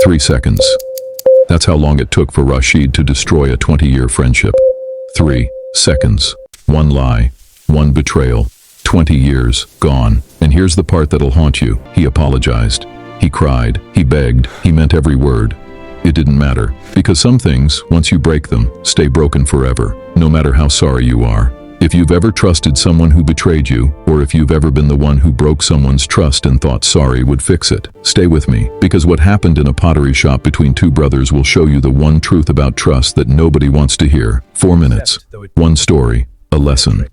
3 seconds. That's how long it took for Rashid to destroy a 20-year friendship. 3 seconds. One lie, one betrayal, 20 years gone. And here's the part that'll haunt you. He apologized. He cried. He begged. He meant every word. It didn't matter, because some things, once you break them, stay broken forever, no matter how sorry you are. If you've ever trusted someone who betrayed you, or if you've ever been the one who broke someone's trust and thought sorry would fix it, stay with me, because what happened in a pottery shop between two brothers will show you the one truth about trust that nobody wants to hear. 4 minutes, one story, a lesson.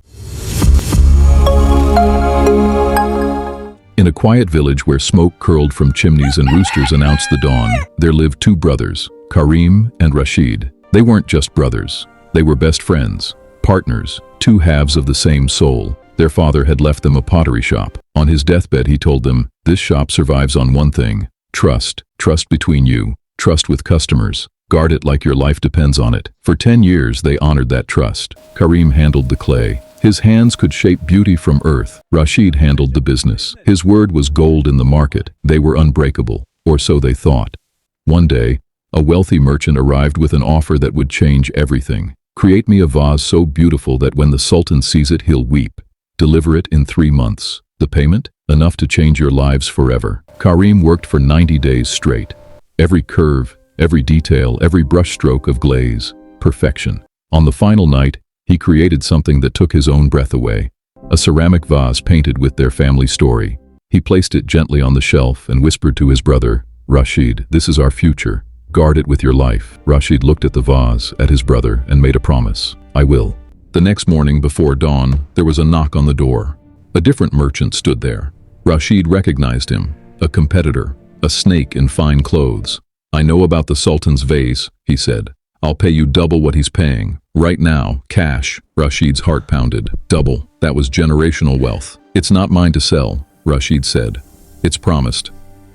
In a quiet village where smoke curled from chimneys and roosters announced the dawn, there lived two brothers, Karim and Rashid. They weren't just brothers. They were best friends, partners, two halves of the same soul. Their father had left them a pottery shop. On his deathbed, he told them, "This shop survives on one thing: trust. Trust between you. Trust with customers. Guard it like your life depends on it." For 10 years, they honored that trust. Karim handled the clay. His hands could shape beauty from earth. Rashid handled the business. His word was gold in the market. They were unbreakable, or so they thought. One day, a wealthy merchant arrived with an offer that would change everything. "Create me a vase so beautiful that when the Sultan sees it, he'll weep. Deliver it in 3 months. The payment? Enough to change your lives forever." Karim worked for 90 days straight. Every curve, every detail, every brushstroke of glaze. Perfection. On the final night, he created something that took his own breath away. A ceramic vase painted with their family story. He placed it gently on the shelf and whispered to his brother, "Rashid, this is our future. Guard it with your life." Rashid looked at the vase, at his brother, and made a promise. "I will." The next morning before dawn, there was a knock on the door. A different merchant stood there. Rashid recognized him, a competitor, a snake in fine clothes. "I know about the Sultan's vase," he said. "I'll pay you double what he's paying. Right now, cash." Rashid's heart pounded. Double. That was generational wealth. "It's not mine to sell," Rashid said. "It's promised."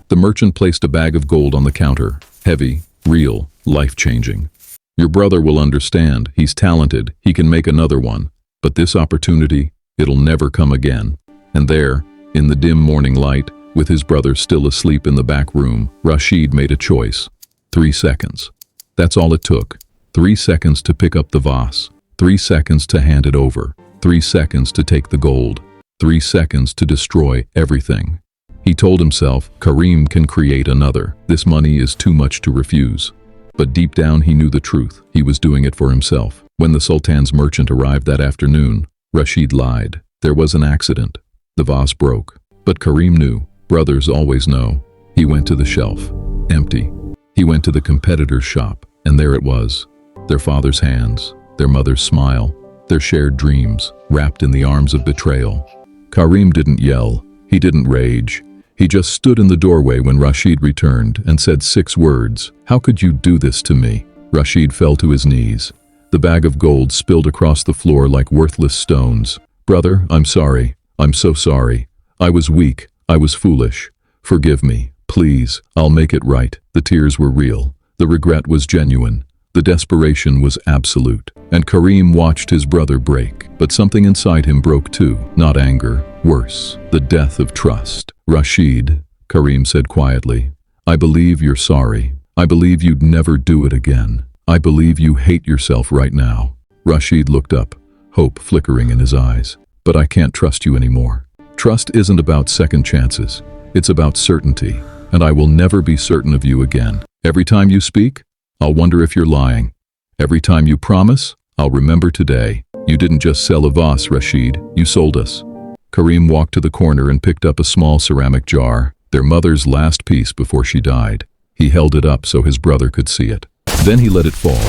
The merchant placed a bag of gold on the counter. Heavy, real, life-changing. "Your brother will understand. He's talented. He can make another one. But this opportunity, it'll never come again." And there, in the dim morning light, with his brother still asleep in the back room, Rashid made a choice. 3 seconds. That's all it took. 3 seconds to pick up the vase. 3 seconds to hand it over. 3 seconds to take the gold. 3 seconds to destroy everything. He told himself, Karim can create another. This money is too much to refuse. But deep down he knew the truth. He was doing it for himself. When the Sultan's merchant arrived that afternoon, Rashid lied. There was an accident. The vase broke. But Karim knew. Brothers always know. He went to the shelf. Empty. He went to the competitor's shop, and there it was. Their father's hands, their mother's smile, their shared dreams, wrapped in the arms of betrayal. Karim didn't yell. He didn't rage. He just stood in the doorway when Rashid returned and said 6 words. "How could you do this to me?" Rashid fell to his knees. The bag of gold spilled across the floor like worthless stones. "Brother, I'm sorry. I'm so sorry. I was weak. I was foolish. Forgive me. Please, I'll make it right." The tears were real. The regret was genuine. The desperation was absolute. And Karim watched his brother break. But something inside him broke too. Not anger. Worse. The death of trust. "Rashid," Karim said quietly, "I believe you're sorry. I believe you'd never do it again. I believe you hate yourself right now." Rashid looked up, hope flickering in his eyes. "But I can't trust you anymore. Trust isn't about second chances. It's about certainty. And I will never be certain of you again. Every time you speak, I'll wonder if you're lying. Every time you promise, I'll remember today. You didn't just sell a vase, Rashid. You sold us." Karim walked to the corner and picked up a small ceramic jar, their mother's last piece before she died. He held it up so his brother could see it. Then he let it fall.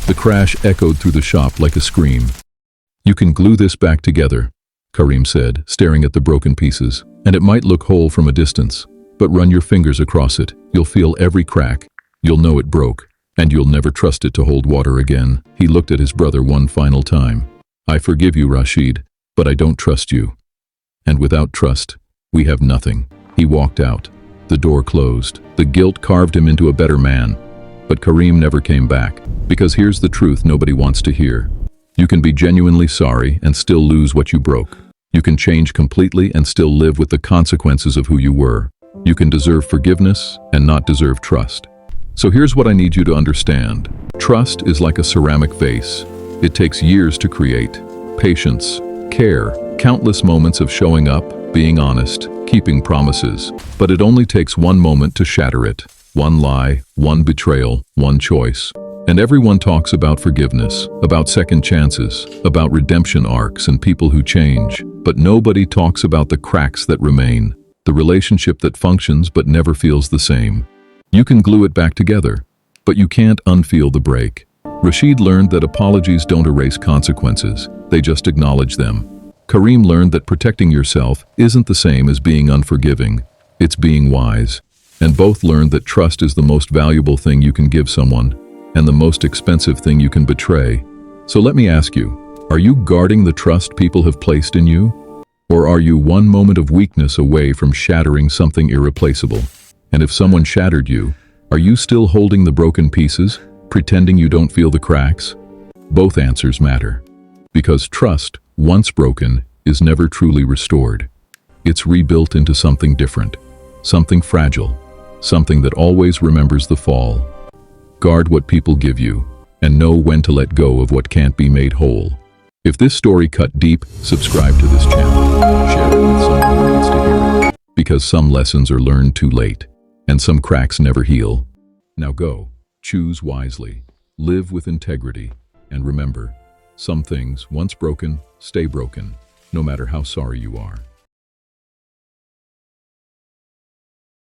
The crash echoed through the shop like a scream. "You can glue this back together," Karim said, staring at the broken pieces. "And it might look whole from a distance. But run your fingers across it. You'll feel every crack. You'll know it broke. And you'll never trust it to hold water again." He looked at his brother one final time. "I forgive you, Rashid, but I don't trust you. And without trust, we have nothing." He walked out. The door closed. The guilt carved him into a better man. But Karim never came back. Because here's the truth nobody wants to hear. You can be genuinely sorry and still lose what you broke. You can change completely and still live with the consequences of who you were. You can deserve forgiveness and not deserve trust. So here's what I need you to understand. Trust is like a ceramic vase. It takes years to create. Patience, care, countless moments of showing up, being honest, keeping promises. But it only takes one moment to shatter it. One lie, one betrayal, one choice. And everyone talks about forgiveness, about second chances, about redemption arcs and people who change. But nobody talks about the cracks that remain, the relationship that functions but never feels the same. You can glue it back together, but you can't unfeel the break. Rashid learned that apologies don't erase consequences, they just acknowledge them. Karim learned that protecting yourself isn't the same as being unforgiving, it's being wise. And both learned that trust is the most valuable thing you can give someone, and the most expensive thing you can betray. So let me ask you, are you guarding the trust people have placed in you? Or are you one moment of weakness away from shattering something irreplaceable? And if someone shattered you, are you still holding the broken pieces, pretending you don't feel the cracks? Both answers matter. Because trust, once broken, is never truly restored. It's rebuilt into something different, something fragile, something that always remembers the fall. Guard what people give you, and know when to let go of what can't be made whole. If this story cut deep, subscribe to this channel. Share it with someone who needs to hear it. Because some lessons are learned too late, and some cracks never heal. Now go, choose wisely, live with integrity, and remember, some things, once broken, stay broken, no matter how sorry you are.